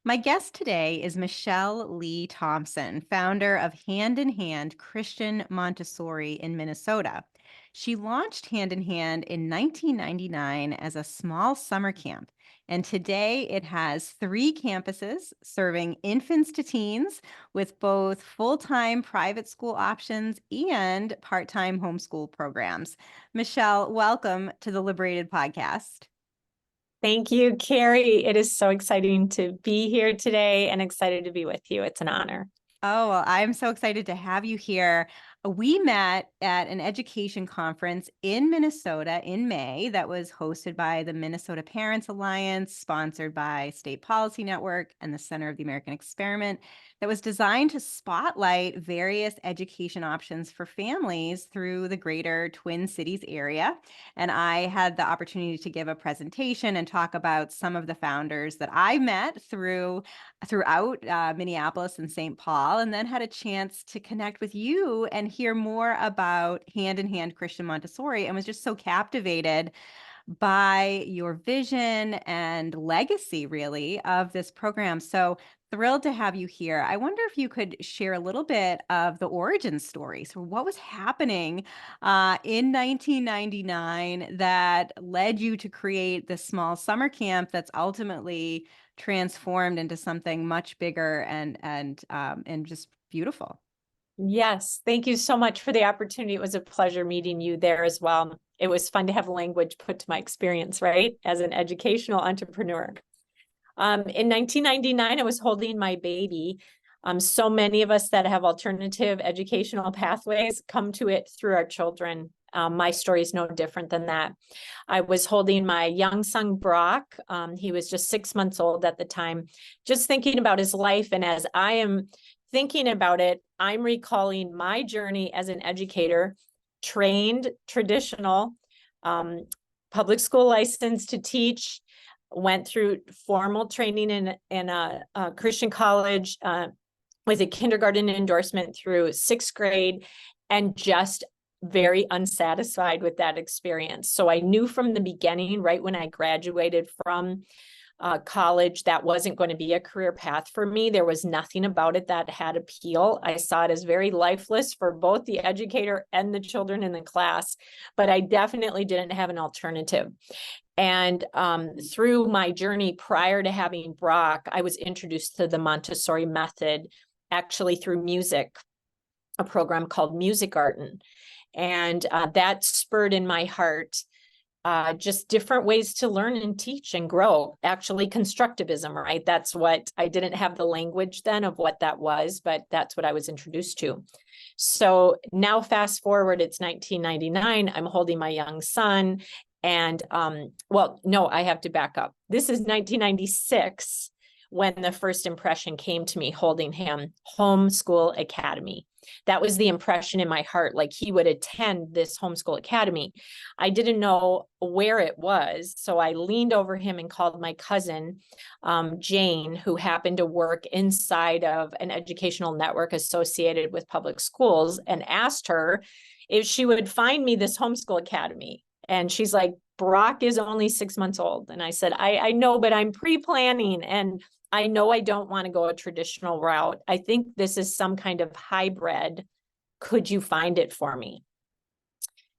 My guest today is Michelle Lee Thompson, founder of Hand in Hand Christian Montessori in Minnesota. She launched Hand in Hand in 1999 as a small summer camp, and today it has 3 campuses serving infants to teens with both full time private school options and part time homeschool programs. Michelle, welcome to the Liberated Podcast. Thank you, Carrie. It is so exciting to be here today and excited to be with you. It's an honor. Oh, well, I'm so excited to have you here. We met at an education conference in Minnesota in May that was hosted by the Minnesota Parents Alliance, sponsored by State Policy Network and the Center of the American Experiment, that was designed to spotlight various education options for families through the greater Twin Cities area. And I had the opportunity to give a presentation and talk about some of the founders that I met throughout Minneapolis and St. Paul, and then had a chance to connect with you and hear more about Hand in Hand Christian Montessori, and was just so captivated by your vision and legacy, really, of this program. So thrilled to have you here. I wonder if you could share a little bit of the origin story. So, what was happening in 1999 that led you to create this small summer camp that's ultimately transformed into something much bigger and just beautiful? Yes, thank you so much for the opportunity. It was a pleasure meeting you there as well. It was fun to have language put to my experience, right, as an educational entrepreneur. In 1999, I was holding my baby. So many of us that have alternative educational pathways come to it through our children. My story is no different than that. I was holding my young son, Brock. He was just 6 months old at the time, just thinking about his life. And as I am thinking about it, I'm recalling my journey as an educator, trained, traditional, public school license to teach, went through formal training in a Christian college with a kindergarten endorsement through 6th grade, and just very unsatisfied with that experience. So I knew from the beginning, right when I graduated from college, that wasn't going to be a career path for me. There was nothing about it that had appeal. I saw it as very lifeless for both the educator and the children in the class, but I definitely didn't have an alternative. And through my journey prior to having Brock, I was introduced to the Montessori method, actually through music, a program called Music Garden. And that spurred in my heart just different ways to learn and teach and grow. Actually, constructivism, right? That's what I didn't have the language then of what that was, but that's what I was introduced to. So now fast forward, it's 1999. I'm holding my young son. And well, no, I have to back up. This is 1996 when the first impression came to me holding him, Homeschool Academy. That was the impression in my heart, like he would attend this homeschool academy. I didn't know where it was. So I leaned over him and called my cousin, Jane, who happened to work inside of an educational network associated with public schools, and asked her if she would find me this homeschool academy. And she's like, Brock is only 6 months old. And I said, I know, but I'm pre-planning, and I know I don't want to go a traditional route. I think this is some kind of hybrid. Could you find it for me?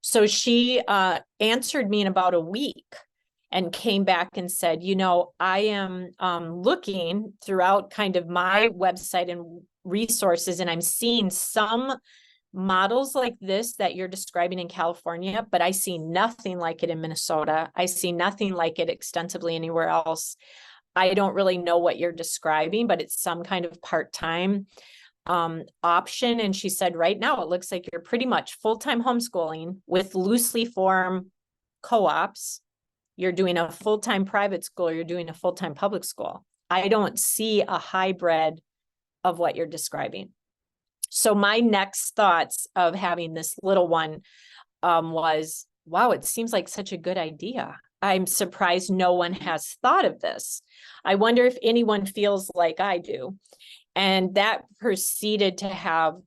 So she answered me in about a week and came back and said, I am looking throughout kind of my website and resources, and I'm seeing some models like this that you're describing in California, but I see nothing like it in Minnesota. I see nothing like it extensively anywhere else. I don't really know what you're describing, but it's some kind of part-time option. And she said, right now, it looks like you're pretty much full-time homeschooling with loosely formed co-ops. You're doing a full-time private school, or you're doing a full-time public school. I don't see a hybrid of what you're describing. So my next thoughts of having this little one was, wow, it seems like such a good idea. I'm surprised no one has thought of this. I wonder if anyone feels like I do. And that proceeded to have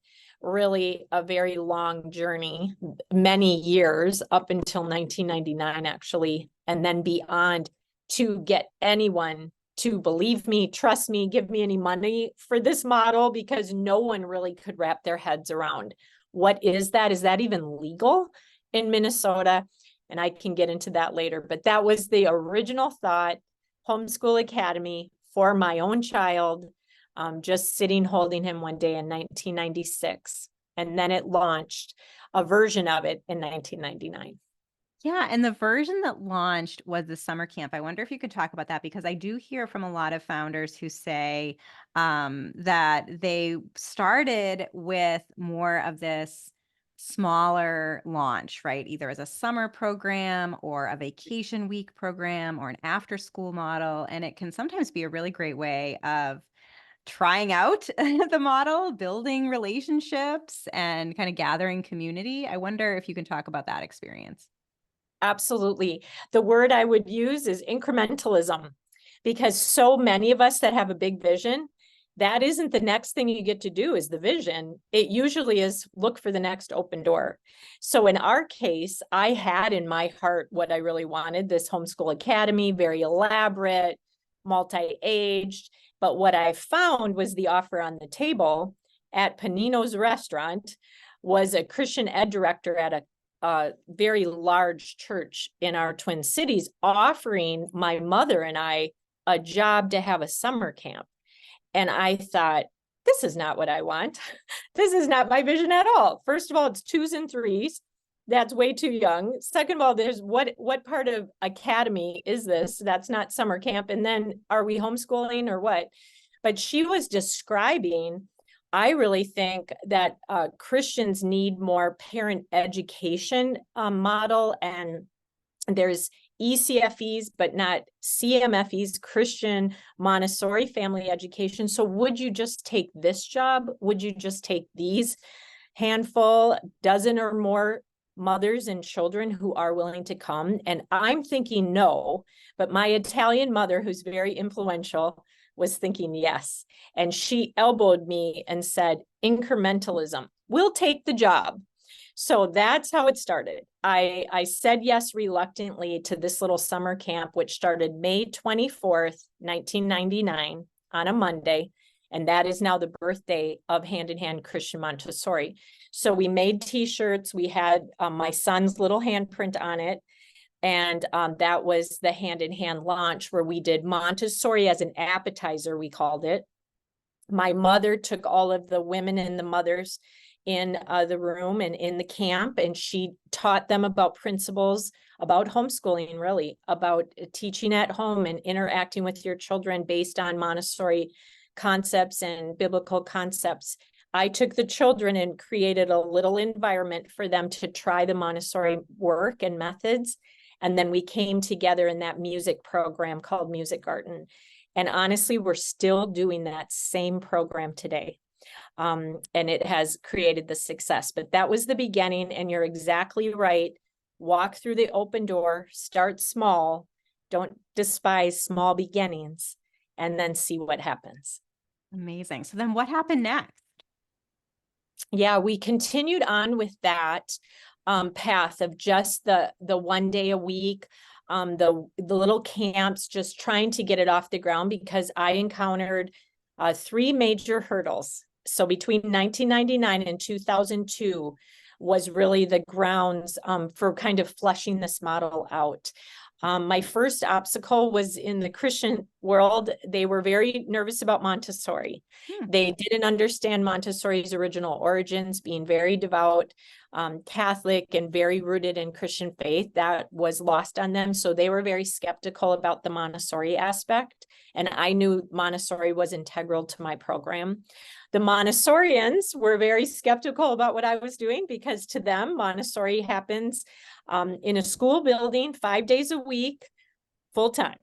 really a very long journey, many years up until 1999, actually, and then beyond, to get anyone to believe me, trust me, give me any money for this model, because no one really could wrap their heads around what is that? Is that even legal in Minnesota? And I can get into that later, but that was the original thought, homeschool academy for my own child, just sitting holding him one day in 1996. And then it launched a version of it in 1999. Yeah, and the version that launched was the summer camp. I wonder if you could talk about that, because I do hear from a lot of founders who say that they started with more of this smaller launch, right? Either as a summer program or a vacation week program or an after school model. And it can sometimes be a really great way of trying out the model, building relationships, and kind of gathering community. I wonder if you can talk about that experience. Absolutely. The word I would use is incrementalism, because so many of us that have a big vision, that isn't the next thing you get to do is the vision. It usually is look for the next open door. So in our case, I had in my heart what I really wanted, this homeschool academy, very elaborate, multi-aged. But what I found was the offer on the table at Panino's restaurant was a Christian ed director at a very large church in our Twin Cities offering my mother and I a job to have a summer camp. And I thought, this is not what I want. This is not my vision at all. First of all, it's 2s and 3s. That's way too young. Second of all, there's what part of academy is this? That's not summer camp. And then are we homeschooling or what? But she was describing, I really think that Christians need more parent education model, and there's ECFEs, but not CMFEs, Christian Montessori family education. So would you just take this job? Would you just take these handful, dozen or more mothers and children who are willing to come? And I'm thinking no, but my Italian mother, who's very influential, was thinking yes. And she elbowed me and said, incrementalism, we'll take the job. So that's how it started. I said yes reluctantly to this little summer camp, which started May 24th, 1999 on a Monday. And that is now the birthday of Hand in Hand Christian Montessori. So we made t-shirts. We had my son's little handprint on it. And that was the Hand in Hand launch, where we did Montessori as an appetizer, we called it. My mother took all of the women and the mothers in the room and in the camp, and she taught them about principles, about homeschooling, really, about teaching at home and interacting with your children based on Montessori concepts and biblical concepts. I took the children and created a little environment for them to try the Montessori work and methods. And then we came together in that music program called Music Garden. And honestly, we're still doing that same program today. And it has created the success. But that was the beginning. And you're exactly right. Walk through the open door, start small. Don't despise small beginnings, and then see what happens. Amazing. So then what happened next? Yeah, we continued on with that path of just the 1 day a week, the little camps, just trying to get it off the ground, because I encountered 3 major hurdles. So between 1999 and 2002 was really the grounds for kind of fleshing this model out. My first obstacle was in the Christian world. They were very nervous about Montessori. They didn't understand Montessori's original origins, being very devout, Catholic, and very rooted in Christian faith. That was lost on them. So they were very skeptical about the Montessori aspect. And I knew Montessori was integral to my program. The Montessorians were very skeptical about what I was doing, because to them, Montessori happens in a school building 5 days a week, full time.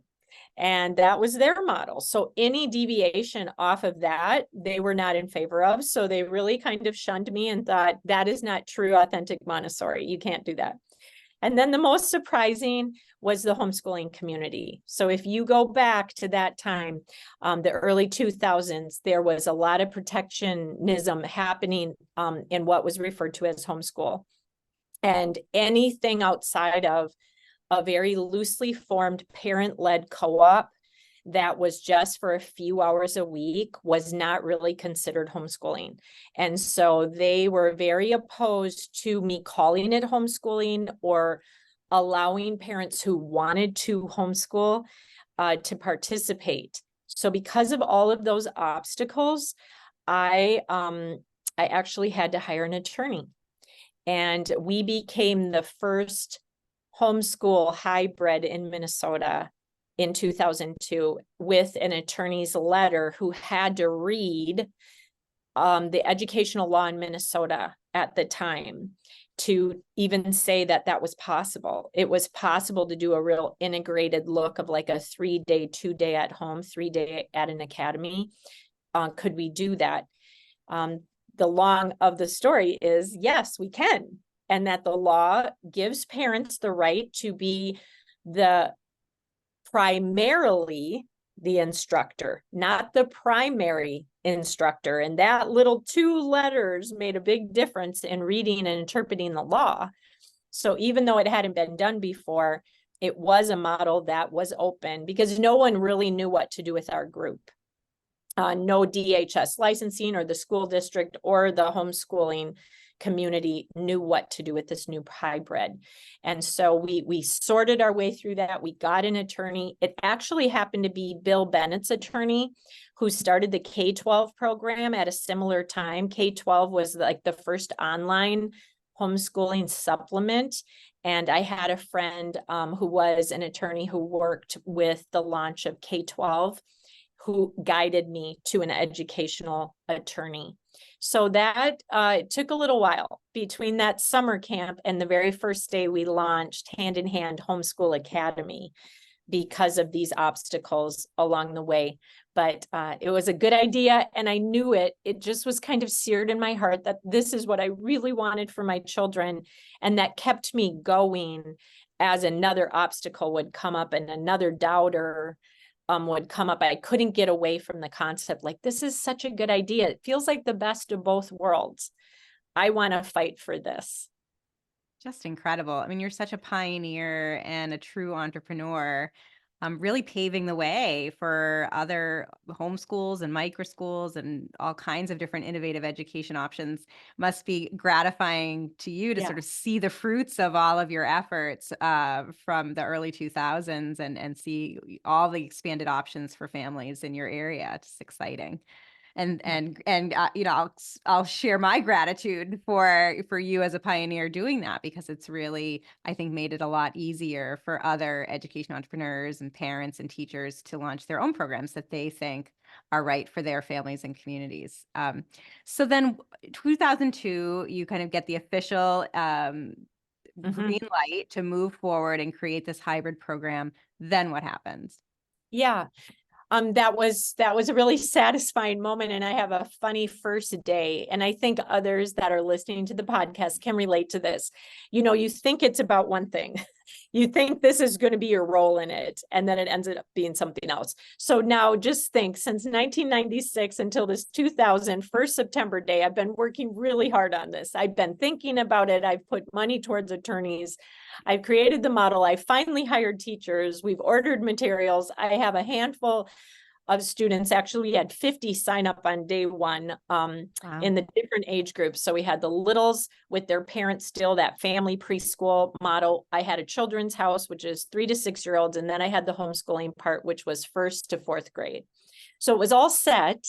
And that was their model. So any deviation off of that, they were not in favor of. So they really kind of shunned me and thought, that is not true, authentic Montessori. You can't do that. And then the most surprising was the homeschooling community. So if you go back to that time, the early 2000s, there was a lot of protectionism happening in what was referred to as homeschool. And anything outside of a very loosely formed parent-led co-op, that was just for a few hours a week was not really considered homeschooling. And so they were very opposed to me calling it homeschooling or allowing parents who wanted to homeschool to participate. So because of all of those obstacles, I actually had to hire an attorney, and we became the first homeschool hybrid in Minnesota in 2002 with an attorney's letter who had to read the educational law in Minnesota at the time to even say that that was possible. It was possible to do a real integrated look of like a 3-day, 2-day at home, 3-day at an academy. Could we do that? The long of the story is yes, we can. And that the law gives parents the right to be primarily the instructor, not the primary instructor. And that little 2 letters made a big difference in reading and interpreting the law. So even though it hadn't been done before, it was a model that was open because no one really knew what to do with our group. No DHS licensing or the school district or the homeschooling community knew what to do with this new hybrid. And so we sorted our way through that. We got an attorney. It actually happened to be Bill Bennett's attorney who started the K-12 program at a similar time. K-12 was like the first online homeschooling supplement. And I had a friend who was an attorney who worked with the launch of K-12, who guided me to an educational attorney. So that it took a little while between that summer camp and the very first day we launched Hand in Hand Homeschool Academy because of these obstacles along the way. But it was a good idea, and I knew it. It just was kind of seared in my heart that this is what I really wanted for my children, and that kept me going as another obstacle would come up and another doubter would come up. I couldn't get away from the concept, like, this is such a good idea. It feels like the best of both worlds. I want to fight for this. Just incredible. I mean, you're such a pioneer and a true entrepreneur, really paving the way for other homeschools and micro schools and all kinds of different innovative education options. Must be gratifying to you to Yeah. sort of see the fruits of all of your efforts from the early 2000s and see all the expanded options for families in your area. It's exciting. And you know, I'll share my gratitude for you as a pioneer doing that, because it's really, I think, made it a lot easier for other education entrepreneurs and parents and teachers to launch their own programs that they think are right for their families and communities. So then 2002, you kind of get the official green light to move forward and create this hybrid program. Then what happens? Yeah. That was a really satisfying moment. And I have a funny first day. And I think others that are listening to the podcast can relate to this. You know, you think it's about one thing. You think this is going to be your role in it, and then it ends up being something else. So now just think, since 1996 until this 2000 first September day, I've been working really hard on this. I've been thinking about it. I've put money towards attorneys. I've created the model. I finally hired teachers. We've ordered materials. I have a handful of students. Actually, we had 50 sign up on day one Wow. in the different age groups. So we had the littles with their parents, still that family preschool model. I had a children's house, which is 3 to 6 year olds. And then I had the homeschooling part, which was 1st to 4th grade. So it was all set.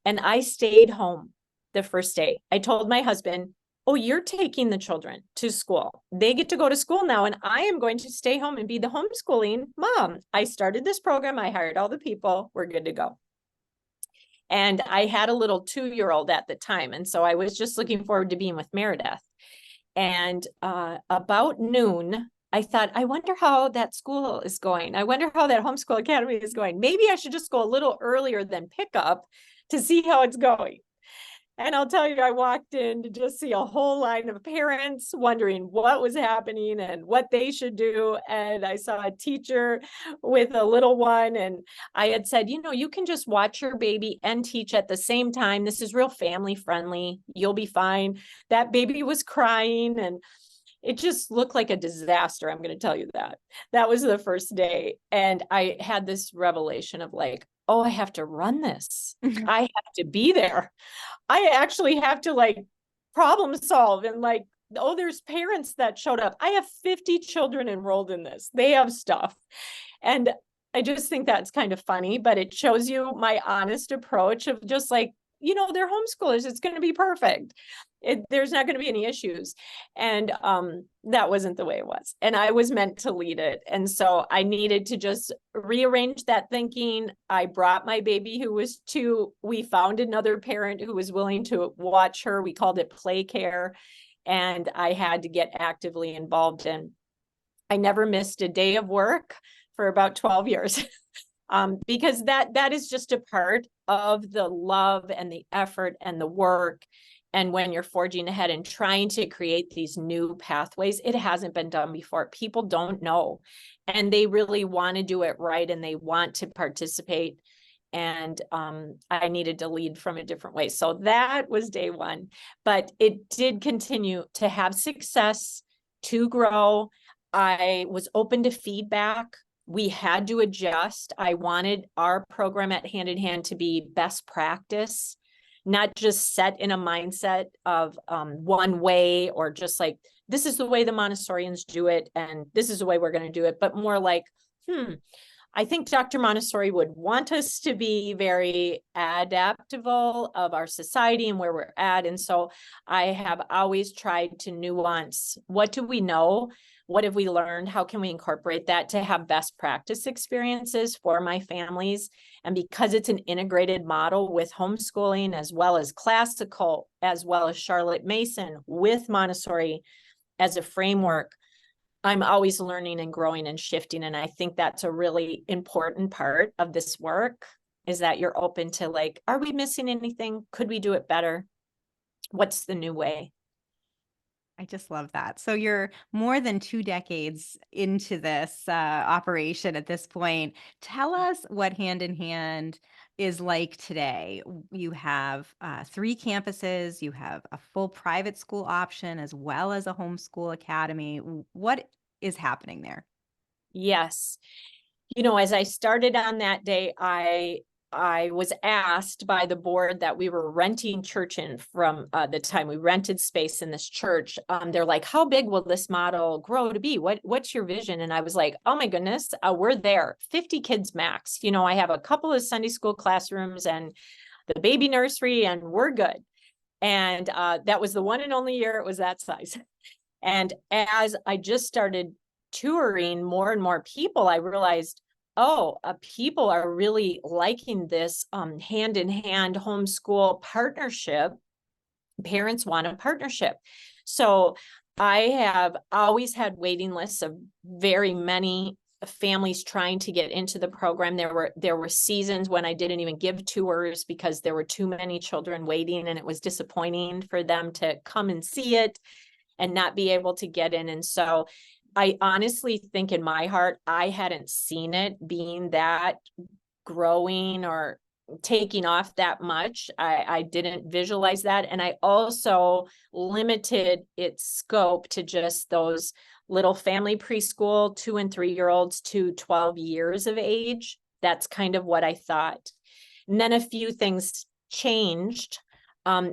And I stayed home the first day. I told my husband, oh, you're taking the children to school. They get to go to school now, and I am going to stay home and be the homeschooling mom. I started this program. I hired all the people. We're good to go. And I had a little 2-year-old at the time. And so I was just looking forward to being with Meredith. And about noon, I thought, I wonder how that school is going. I wonder how that homeschool academy is going. Maybe I should just go a little earlier than pickup to see how it's going. And I'll tell you, I walked in to just see a whole line of parents wondering what was happening and what they should do. And I saw a teacher with a little one. And I had said, you know, you can just watch your baby and teach at the same time. This is real family friendly. You'll be fine. That baby was crying. And it just looked like a disaster. I'm going to tell you that. That was the first day. And I had this revelation of like, oh, I have to run this. I have to be there. I actually have to like problem solve and like, oh, there's parents that showed up. I have 50 children enrolled in this. They have stuff. And I just think that's kind of funny, but it shows you my honest approach of just like, they're homeschoolers. It's going to be perfect. There's not going to be any issues. And that wasn't the way it was. And I was meant to lead it. And so I needed to just rearrange that thinking. I brought my baby who was 2. We found another parent who was willing to watch her. We called it play care. And I had to get actively involved in. I never missed a day of work for about 12 years. Because that is just a part of the love and the effort and the work. And when you're forging ahead and trying to create these new pathways, it hasn't been done before. People don't know, and they really want to do it right, and they want to participate. And I needed to lead from a different way. So that was day 1, but it did continue to have success, to grow. I was open to feedback. We had to adjust. I wanted our program at Hand in Hand to be best practice, not just set in a mindset of one way, or just like, this is the way the Montessorians do it, and this is the way we're going to do it, but more like, I think Dr. Montessori would want us to be very adaptable of our society and where we're at. And so I have always tried to nuance, what do we know? What have we learned? How can we incorporate that to have best practice experiences for my families? And because it's an integrated model with homeschooling, as well as classical, as well as Charlotte Mason with Montessori as a framework, I'm always learning and growing and shifting. And I think that's a really important part of this work, is that you're open to like, are we missing anything? Could we do it better? What's the new way? I just love that. So you're more than 2 decades into this operation at this point. Tell us what Hand in Hand is like today. You have 3 campuses, you have a full private school option as well as a homeschool academy. What is happening there? Yes. As I started on that day, I was asked by the board that we were renting church in from the time we rented space in this church. They're like, how big will this model grow to be? What's your vision? And I was like, oh my goodness, we're there. 50 kids max. I have a couple of Sunday school classrooms and the baby nursery, and we're good. And that was the one and only year it was that size. And as I just started touring more and more people, I realized, people are really liking this hand in hand homeschool partnership. Parents want a partnership. So I have always had waiting lists of very many families trying to get into the program. There were seasons when I didn't even give tours because there were too many children waiting, and it was disappointing for them to come and see it and not be able to get in. And so I honestly think in my heart, I hadn't seen it being that growing or taking off that much. I didn't visualize that. And I also limited its scope to just those little family preschool 2 and 3-year-olds to 12 years of age. That's kind of what I thought. And then a few things changed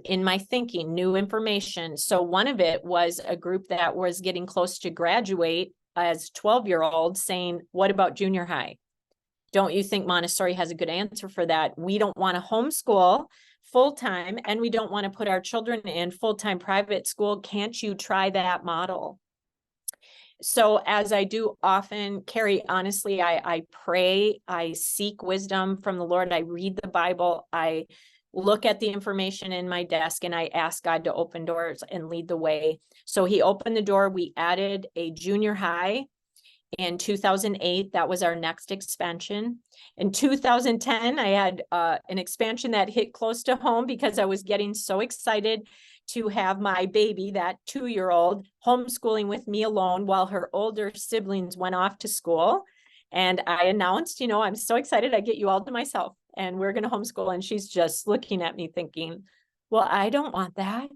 in my thinking, new information. So one of it was a group that was getting close to graduate as 12-year-olds saying, what about junior high? Don't you think Montessori has a good answer for that? We don't want to homeschool full-time, and we don't want to put our children in full-time private school. Can't you try that model? So as I do often, Carrie, honestly, I pray, I seek wisdom from the Lord. I read the Bible. I look at the information in my desk, and I ask God to open doors and lead the way. So he opened the door. We added a junior high in 2008. That was our next expansion. In 2010, I had an expansion that hit close to home because I was getting so excited to have my baby, that 2-year-old, homeschooling with me alone while her older siblings went off to school. And I announced, I'm so excited I get you all to myself, and we're going to homeschool. And she's just looking at me thinking, well, I don't want that.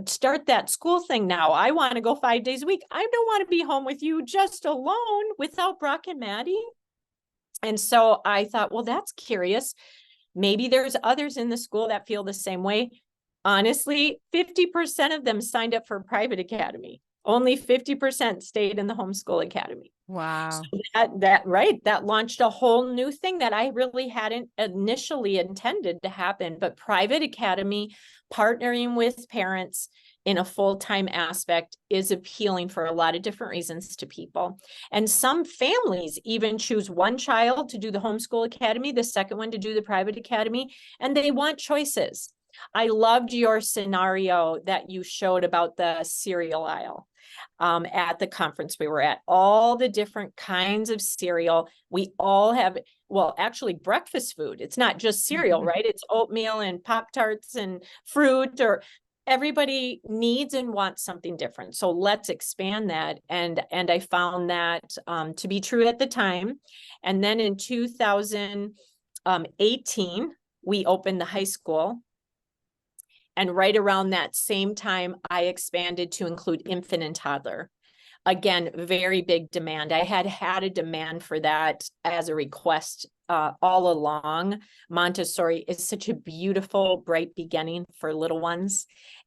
start that school thing now. I want to go 5 days a week. I don't want to be home with you just alone without Brock and Maddie. And so I thought, well, that's curious. Maybe there's others in the school that feel the same way. Honestly, 50% of them signed up for a private academy. Only 50% stayed in the homeschool academy. Wow. So that launched a whole new thing that I really hadn't initially intended to happen. But private academy, partnering with parents in a full-time aspect is appealing for a lot of different reasons to people. And some families even choose one child to do the homeschool academy, the second one to do the private academy, and they want choices. I loved your scenario that you showed about the cereal aisle at the conference we were at. All the different kinds of cereal. We all have, well, actually breakfast food. It's not just cereal, right? It's oatmeal and Pop-Tarts and fruit, or everybody needs and wants something different. So let's expand that. And I found that to be true at the time. And then in 2018, we opened the high school. And right around that same time, I expanded to include infant and toddler. Again, very big demand. I had a demand for that as a request all along. Montessori is such a beautiful, bright beginning for little ones.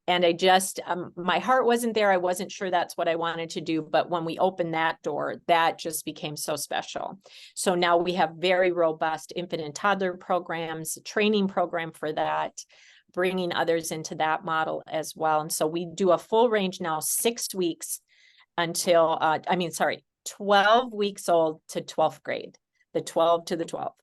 And I just, my heart wasn't there. I wasn't sure that's what I wanted to do. But when we opened that door, that just became so special. So now we have very robust infant and toddler programs, training program for that, bringing others into that model as well. And so we do a full range now, 6 weeks until, 12 weeks old to 12th grade, the 12 to the 12,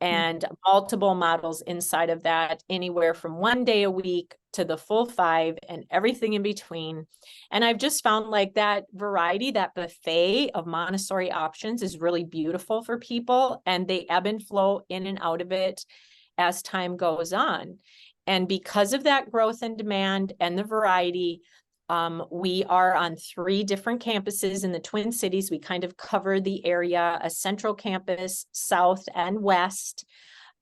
and multiple models inside of that, anywhere from 1 day a week to the full 5 and everything in between. And I've just found like that variety, that buffet of Montessori options is really beautiful for people, and they ebb and flow in and out of it as time goes on. And because of that growth and demand and the variety, we are on 3 different campuses in the Twin Cities. We kind of cover the area, a central campus, south and west,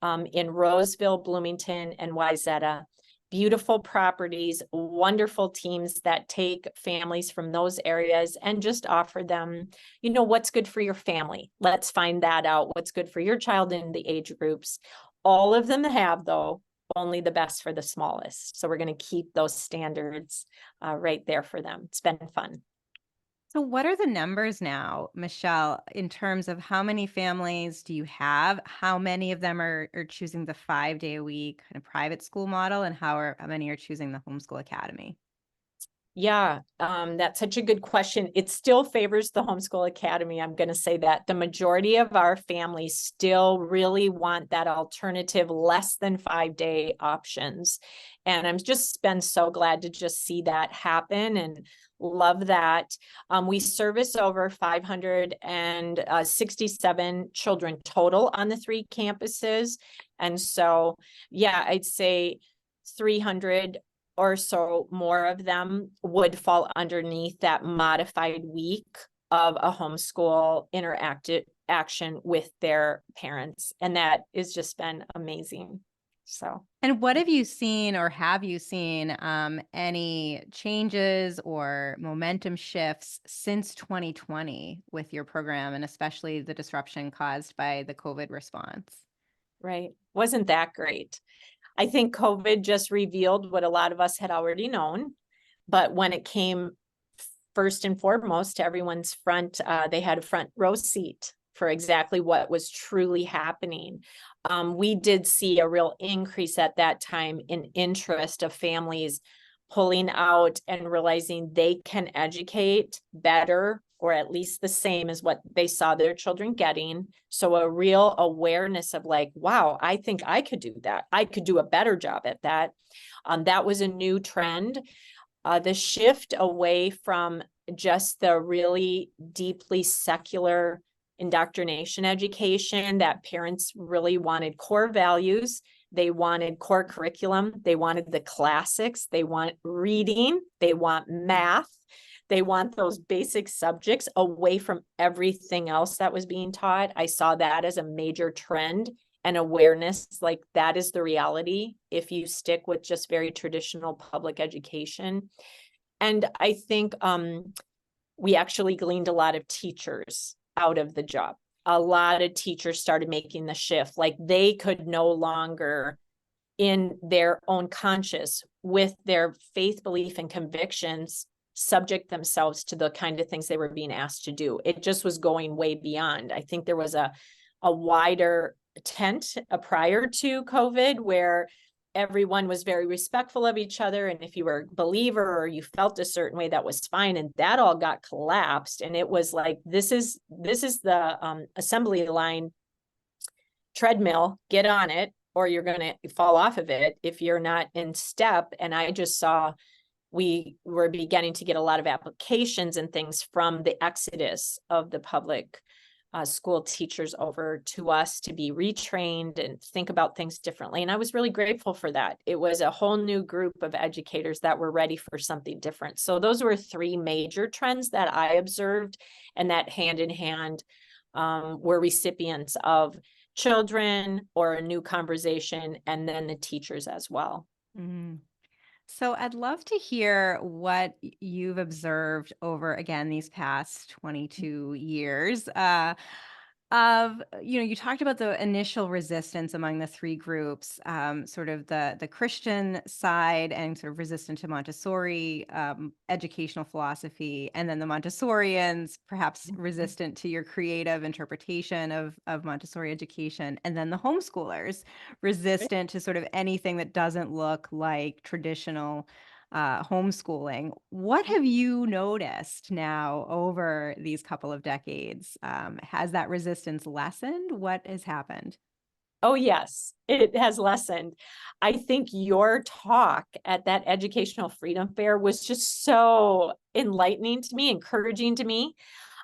in Roseville, Bloomington, and Wayzata. Beautiful properties, wonderful teams that take families from those areas and just offer them, what's good for your family. Let's find that out. What's good for your child in the age groups. All of them have, though, only the best for the smallest. So we're going to keep those standards right there for them. It's been fun. So what are the numbers now, Michelle, in terms of how many families do you have? How many of them are choosing the 5-day a week kind of private school model, and how many are choosing the homeschool academy? Yeah, that's such a good question. It still favors the homeschool academy. I'm going to say that the majority of our families still really want that alternative, less than 5-day options. And I'm just been so glad to just see that happen and love that. We service over 567 children total on the 3 campuses. And so, yeah, I'd say 300 or so more of them would fall underneath that modified week of a homeschool interactive action with their parents. And that has just been amazing. So. And what have you seen, or have you seen any changes or momentum shifts since 2020 with your program, and especially the disruption caused by the COVID response? Right. Wasn't that great? I think COVID just revealed what a lot of us had already known, but when it came first and foremost to everyone's front, they had a front row seat for exactly what was truly happening. We did see a real increase at that time in interest of families pulling out and realizing they can educate better, or at least the same as what they saw their children getting. So a real awareness of like, wow, I think I could do that. I could do a better job at that. That was a new trend. The shift away from just the really deeply secular indoctrination education, that parents really wanted core values. They wanted core curriculum. They wanted the classics. They want reading. They want math. They want those basic subjects away from everything else that was being taught. I saw that as a major trend and awareness, like that is the reality if you stick with just very traditional public education. And I think we actually gleaned a lot of teachers out of the job. A lot of teachers started making the shift, like they could no longer, in their own conscience, with their faith, belief, and convictions, subject themselves to the kind of things they were being asked to do. It just was going way beyond. I think there was a wider tent prior to COVID where everyone was very respectful of each other. And if you were a believer or you felt a certain way, that was fine. And that all got collapsed. And it was like, this is the assembly line treadmill, get on it, or you're going to fall off of it if you're not in step. And I just saw we were beginning to get a lot of applications and things from the exodus of the public school teachers over to us to be retrained and think about things differently. And I was really grateful for that. It was a whole new group of educators that were ready for something different. So those were three major trends that I observed, and that hand in hand were recipients of children or a new conversation, and then the teachers as well. Mm. So I'd love to hear what you've observed over, again, these past 22 years. You talked about the initial resistance among the three groups, sort of the Christian side and sort of resistant to Montessori educational philosophy, and then the Montessorians perhaps resistant to your creative interpretation of Montessori education, and then the homeschoolers resistant to sort of anything that doesn't look like traditional homeschooling. What have you noticed now over these couple of decades? Has that resistance lessened? What has happened? Oh, yes, it has lessened. I think your talk at that Educational Freedom Fair was just so enlightening to me, encouraging to me.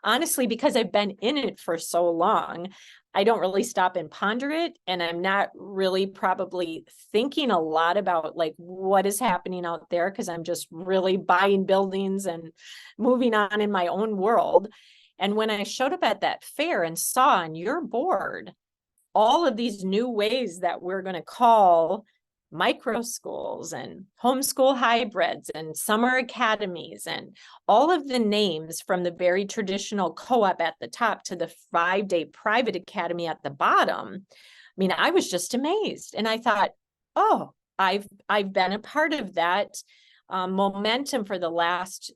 Honestly, because I've been in it for so long, I don't really stop and ponder it. And I'm not really probably thinking a lot about like what is happening out there, because I'm just really buying buildings and moving on in my own world. And when I showed up at that fair and saw on your board all of these new ways that we're going to call micro schools and homeschool hybrids and summer academies and all of the names, from the very traditional co-op at the top to the 5-day private academy at the bottom. I mean, I was just amazed. And I thought, oh, I've been a part of that momentum for the last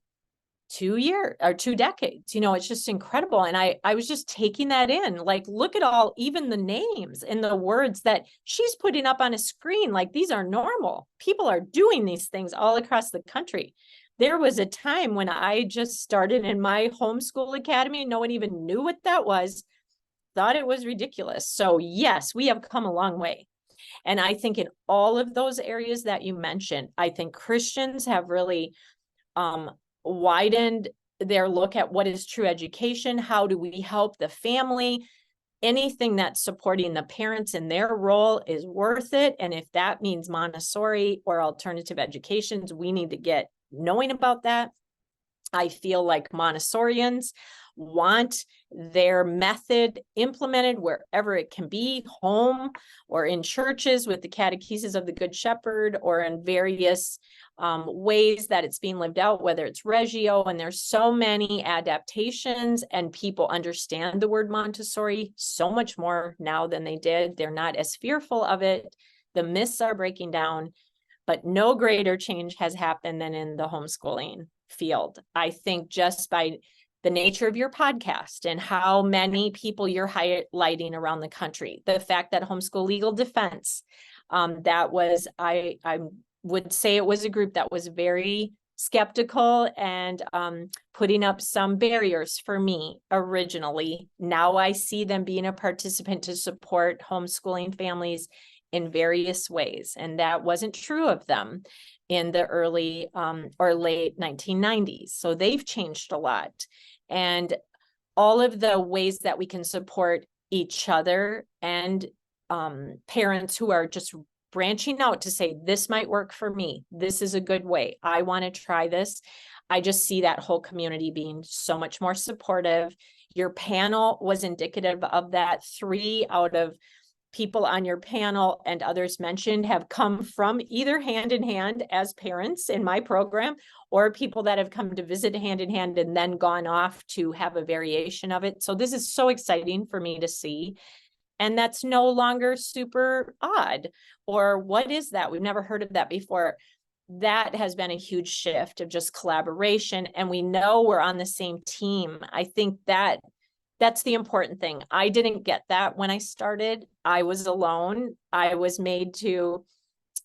2 years or 2 decades. It's just incredible. And I was just taking that in, like, look at all, even the names and the words that she's putting up on a screen. Like, these are normal. People are doing these things all across the country. There was a time when I just started in my homeschool academy. No one even knew what that was, thought it was ridiculous. So yes, we have come a long way. And I think in all of those areas that you mentioned, I think Christians have really widened their look at what is true education. How do we help the family? Anything that's supporting the parents in their role is worth it. And if that means Montessori or alternative educations, we need to get knowing about that. I feel like Montessorians want their method implemented wherever it can be, home or in churches with the catechesis of the Good Shepherd, or in various ways that it's being lived out, whether it's Reggio. And there's so many adaptations, and people understand the word Montessori so much more now than they did. They're not as fearful of it. The myths are breaking down, but no greater change has happened than in the homeschooling field. I think just by the nature of your podcast and how many people you're highlighting around the country, the fact that Homeschool Legal Defense, that was, I would say it was a group that was very skeptical and putting up some barriers for me originally. Now I see them being a participant to support homeschooling families in various ways. And that wasn't true of them in the early or late 1990s. So they've changed a lot. And all of the ways that we can support each other and parents who are just branching out to say, this might work for me. This is a good way. I want to try this. I just see that whole community being so much more supportive. Your panel was indicative of that. 3 out of people on your panel and others mentioned have come from either hand in hand as parents in my program, or people that have come to visit hand in hand and then gone off to have a variation of it. So this is so exciting for me to see. And that's no longer super odd. Or what is that? We've never heard of that before. That has been a huge shift of just collaboration. And we know we're on the same team. I think that's the important thing. I didn't get that when I started. I was alone. I was made to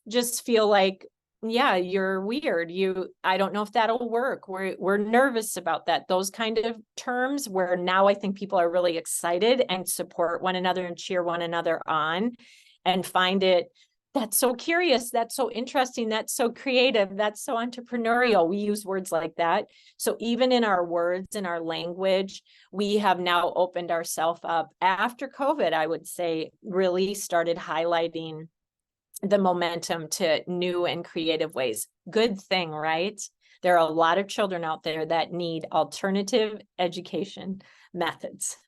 just feel like, yeah, you're weird. I don't know if that'll work. We're nervous about that. Those kind of terms, where now I think people are really excited and support one another and cheer one another on and find it, that's so curious, that's so interesting, that's so creative, that's so entrepreneurial. We use words like that. So even in our words and our language, we have now opened ourselves up after COVID, I would say, really started highlighting the momentum to new and creative ways. Good thing, right? There are a lot of children out there that need alternative education methods.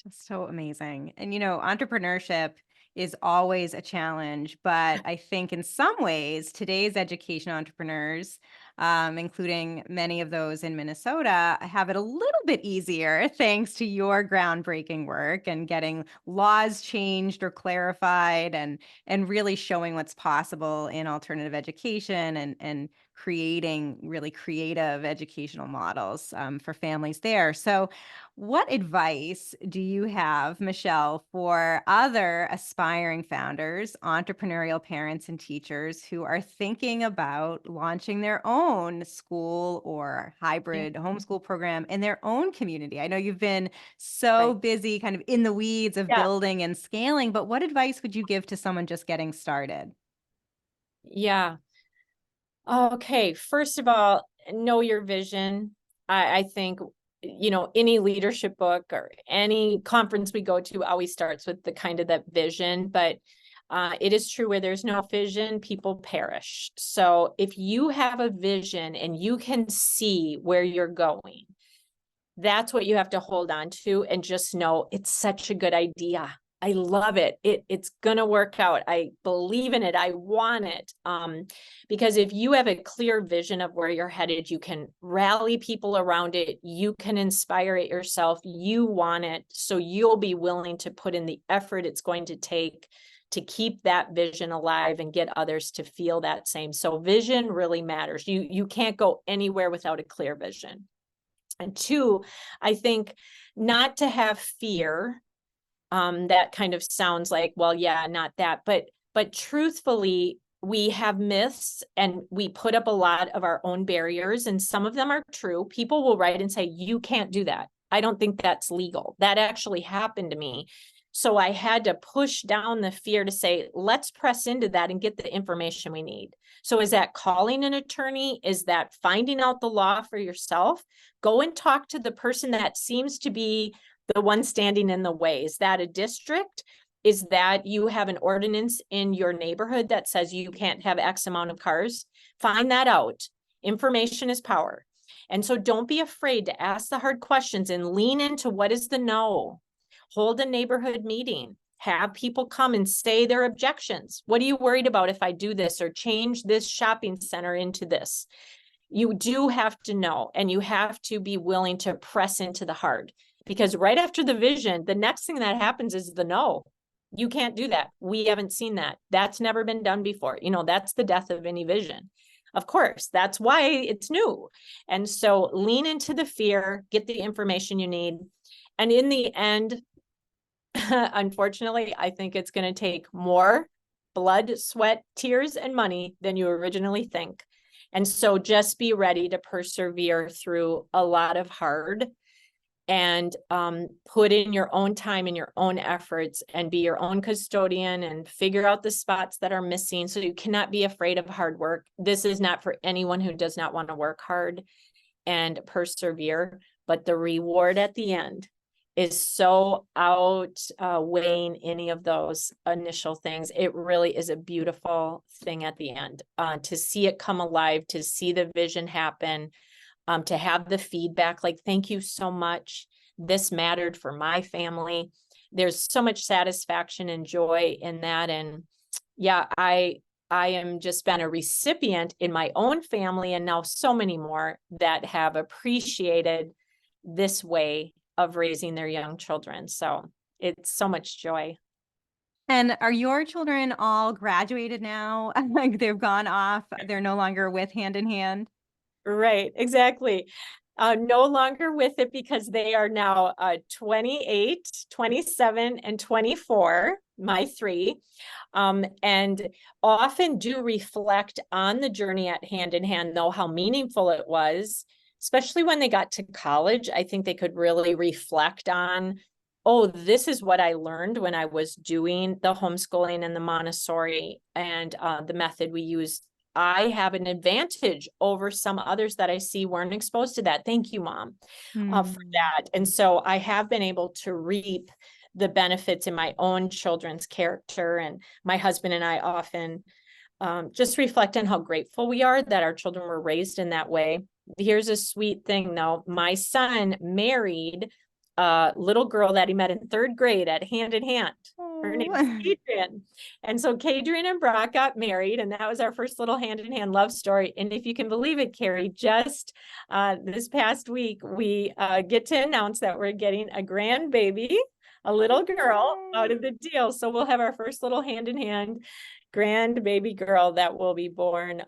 Just so amazing. And, entrepreneurship is always a challenge, but I think in some ways, today's education entrepreneurs, including many of those in Minnesota, have it a little bit easier thanks to your groundbreaking work and getting laws changed or clarified, and really showing what's possible in alternative education, and creating really creative educational models for families there. So what advice do you have, Michelle, for other aspiring founders, entrepreneurial parents, and teachers who are thinking about launching their own school or Yeah. hybrid homeschool program in their own community? I know you've been so Right. busy kind of in the weeds of Yeah. building and scaling, but what advice would you give to someone just getting started? Yeah. Okay. First of all, know your vision. I think, any leadership book or any conference we go to always starts with the kind of that vision, but it is true, where there's no vision, people perish. So if you have a vision and you can see where you're going, that's what you have to hold on to, and just know it's such a good idea. I love it. It's gonna work out. I believe in it. I want it. Because if you have a clear vision of where you're headed, you can rally people around it. You can inspire it yourself. You want it, so you'll be willing to put in the effort it's going to take to keep that vision alive and get others to feel that same. So vision really matters. You can't go anywhere without a clear vision. And two, I think not to have fear. That kind of sounds like, well, yeah, not that, but truthfully, we have myths and we put up a lot of our own barriers, and some of them are true. People will write and say, you can't do that. I don't think that's legal. That actually happened to me. So I had to push down the fear to say, let's press into that and get the information we need. So is that calling an attorney? Is that finding out the law for yourself? Go and talk to the person that seems to be the one standing in the way. Is that a district? Is that you have an ordinance in your neighborhood that says you can't have X amount of cars? Find that out. Information is power. And so don't be afraid to ask the hard questions and lean into what is the no. Hold a neighborhood meeting. Have people come and say their objections. What are you worried about if I do this or change this shopping center into this? You do have to know, and you have to be willing to press into the hard, because right after the vision, the next thing that happens is the no. You can't do that. We haven't seen that. That's never been done before. That's the death of any vision. Of course, that's why it's new. And so lean into the fear, get the information you need. And in the end, unfortunately, I think it's going to take more blood, sweat, tears, and money than you originally think. And so just be ready to persevere through a lot of hard, and put in your own time and your own efforts, and be your own custodian and figure out the spots that are missing. So you cannot be afraid of hard work. This is not for anyone who does not want to work hard and persevere, but the reward at the end is so outweighing any of those initial things. It really is a beautiful thing at the end, to see it come alive, to see the vision happen, to have the feedback, like, thank you so much. This mattered for my family. there's so much satisfaction and joy in that. And yeah, I am just been a recipient in my own family, and now so many more that have appreciated this way of raising their young children. So it's so much joy. And are your children all graduated now? Like they've gone off, they're no longer with Hand in Hand? Right, exactly. No longer with it because they are now 28, 27, and 24, my three, and often do reflect on the journey at Hand in Hand, though, how meaningful it was, especially when they got to college. I think they could really reflect on, oh, this is what I learned when I was doing the homeschooling and the Montessori and the method we used. I have an advantage over some others that I see weren't exposed to that. Thank you, Mom, for that. And so I have been able to reap the benefits in my own children's character. And my husband and I often just reflect on how grateful we are that our children were raised in that way. Here's a sweet thing, though. My son married a little girl that he met in third grade at Hand in Hand. Her name is Oh. Adrian. And so Kadrian and Brock got married, and that was our first little hand in hand love story. And if you can believe it, Carrie, just this past week, we get to announce that we're getting a grandbaby, a little girl out of the deal. So we'll have our first little hand in hand grandbaby girl that will be born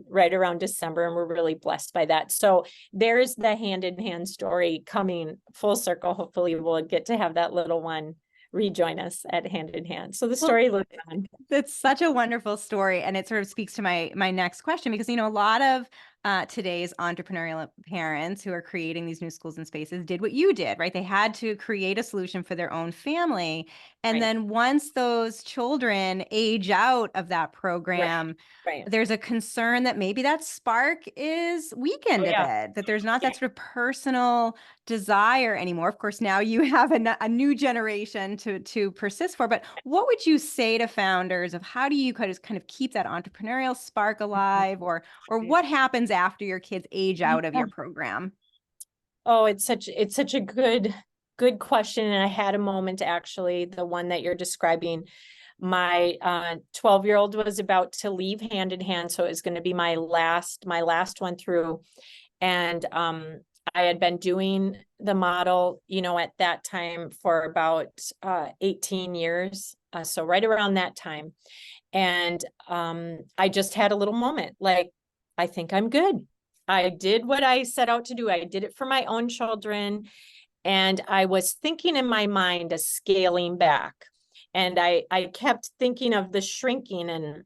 right around December. And we're really blessed by that. So there's the hand in hand story coming full circle. Hopefully we'll get to have that little one rejoin us at Hand in Hand. So the story lives on. That's such a wonderful story, and it sort of speaks to my next question, because a lot of today's entrepreneurial parents who are creating these new schools and spaces did what you did, right? They had to create a solution for their own family, and Right. then once those children age out of that Right. program, Right. there's a concern that maybe that spark is weakened Oh, a yeah. bit, that there's not Yeah. that sort of personal desire anymore. Of course, now you have a new generation to persist for. But what would you say to founders of how do you kind of keep that entrepreneurial spark alive, or what happens after your kids age out of Yeah. your program? Oh, it's such a good question. And I had a moment, actually, the one that you're describing. My 12-year-old was about to leave Hand in Hand, so it was going to be my last one through. And I had been doing the model, at that time for about 18 years. So right around that time. And I just had a little moment, like, I think I'm good. I did what I set out to do. I did it for my own children. And I was thinking in my mind of scaling back. And I kept thinking of the shrinking and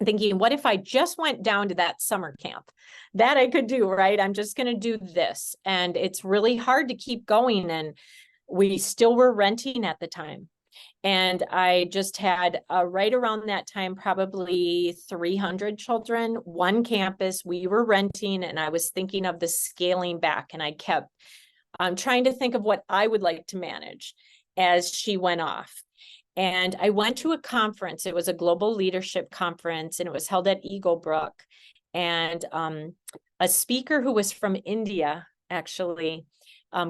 thinking, what if I just went down to that summer camp? That I could do, right? I'm just going to do this. And it's really hard to keep going. And we still were renting at the time. And I just had right around that time, probably 300 children, one campus. We were renting, and I was thinking of the scaling back. And I kept trying to think of what I would like to manage as she went off. And I went to a conference. It was a global leadership conference, and it was held at Eagle Brook. And a speaker who was from India, actually,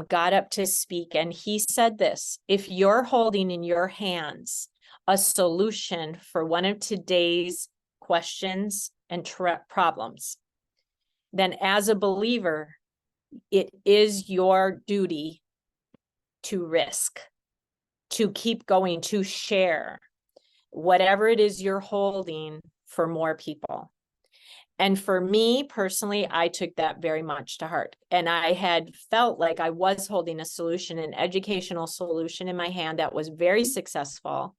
got up to speak. And he said this: if you're holding in your hands a solution for one of today's questions and problems, then as a believer, it is your duty to risk, to keep going, to share whatever it is you're holding for more people. And for me personally, I took that very much to heart. And I had felt like I was holding a solution, an educational solution in my hand that was very successful.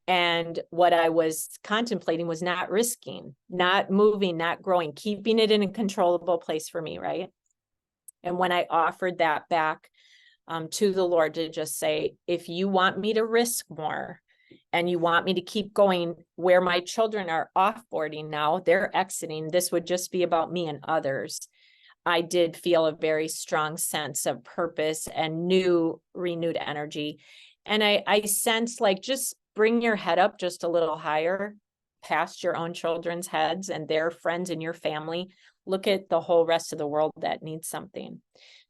And what I was contemplating was not risking, not moving, not growing, keeping it in a controllable place for me, right? And when I offered that back to the Lord to just say, if you want me to risk more, and you want me to keep going where my children are offboarding now, they're exiting, this would just be about me and others. I did feel a very strong sense of purpose and renewed energy. And I sense, like, just bring your head up just a little higher past your own children's heads and their friends and your family. Look at the whole rest of the world that needs something.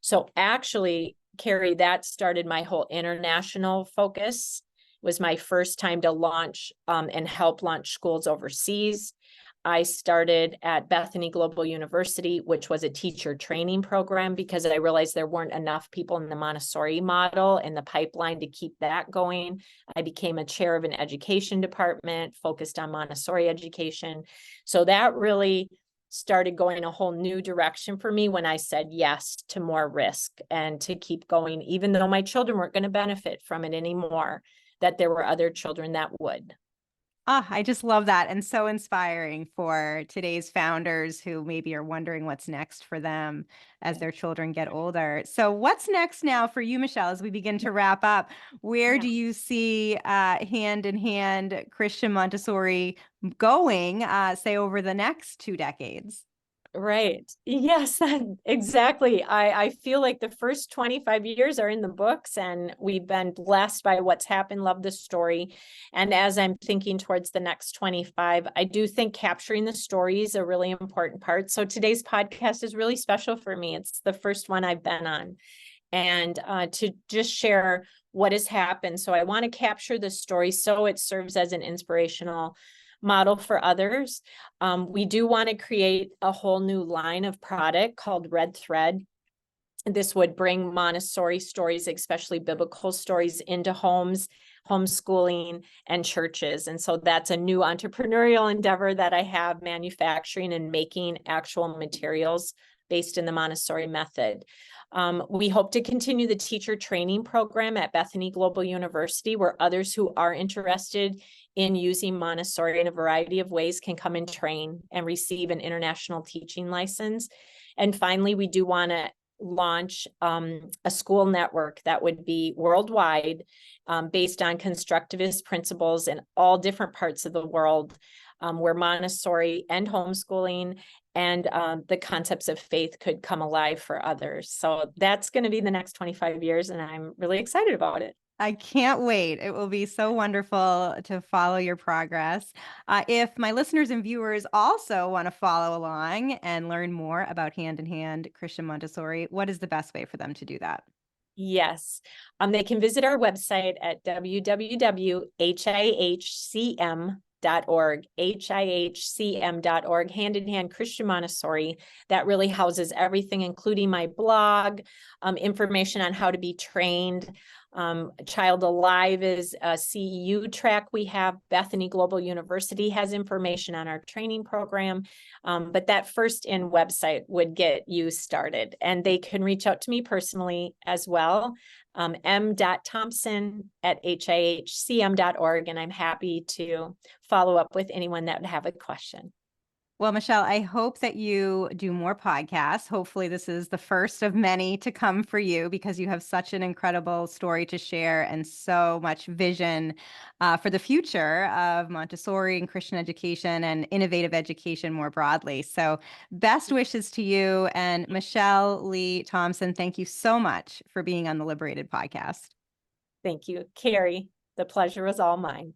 So actually, Carrie, that started my whole international focus. It was my first time to launch and help launch schools overseas. I started at Bethany Global University, which was a teacher training program, because I realized there weren't enough people in the Montessori model in the pipeline to keep that going. I became a chair of an education department focused on Montessori education. So that really started going a whole new direction for me when I said yes to more risk and to keep going, even though my children weren't going to benefit from it anymore, that there were other children that would. Ah, I just love that, and so inspiring for today's founders who maybe are wondering what's next for them as their children get older. So what's next now for you, Michelle, as we begin to wrap up? Where Yeah. do you see hand in hand Christian Montessori going, say, over the next 2 decades? Right. Yes, exactly. I feel like the first 25 years are in the books and we've been blessed by what's happened. Love the story. And as I'm thinking towards the next 25, I do think capturing the story is a really important part. So today's podcast is really special for me. It's the first one I've been on. And to just share what has happened. So I want to capture the story so it serves as an inspirational model for others. We do want to create a whole new line of product called Red Thread. This would bring Montessori stories, especially biblical stories, into homes, homeschooling, and churches. And so that's a new entrepreneurial endeavor that I have, manufacturing and making actual materials based in the Montessori method. We hope to continue the teacher training program at Bethany Global University, where others who are interested in using Montessori in a variety of ways can come and train and receive an international teaching license. And finally, we do want to launch a school network that would be worldwide, based on constructivist principles in all different parts of the world, where Montessori and homeschooling and the concepts of faith could come alive for others. So that's going to be the next 25 years, and I'm really excited about it. I can't wait. It will be so wonderful to follow your progress. If my listeners and viewers also want to follow along and learn more about Hand in Hand Christian Montessori, what is the best way for them to do that? Yes. They can visit our website at www.hihcm.org, hihcm.org, Hand in Hand Christian Montessori. That really houses everything, including my blog, information on how to be trained. Child Alive is a CEU track we have. Bethany Global University has information on our training program. But that first in website would get you started. And they can reach out to me personally as well, m.thompson@hihcm.org. And I'm happy to follow up with anyone that would have a question. Well, Michelle, I hope that you do more podcasts. Hopefully, this is the first of many to come for you because you have such an incredible story to share and so much vision for the future of Montessori and Christian education and innovative education more broadly. So, best wishes to you. And Michelle Lee Thompson, thank you so much for being on the Liberated podcast. Thank you, Carrie. The pleasure was all mine.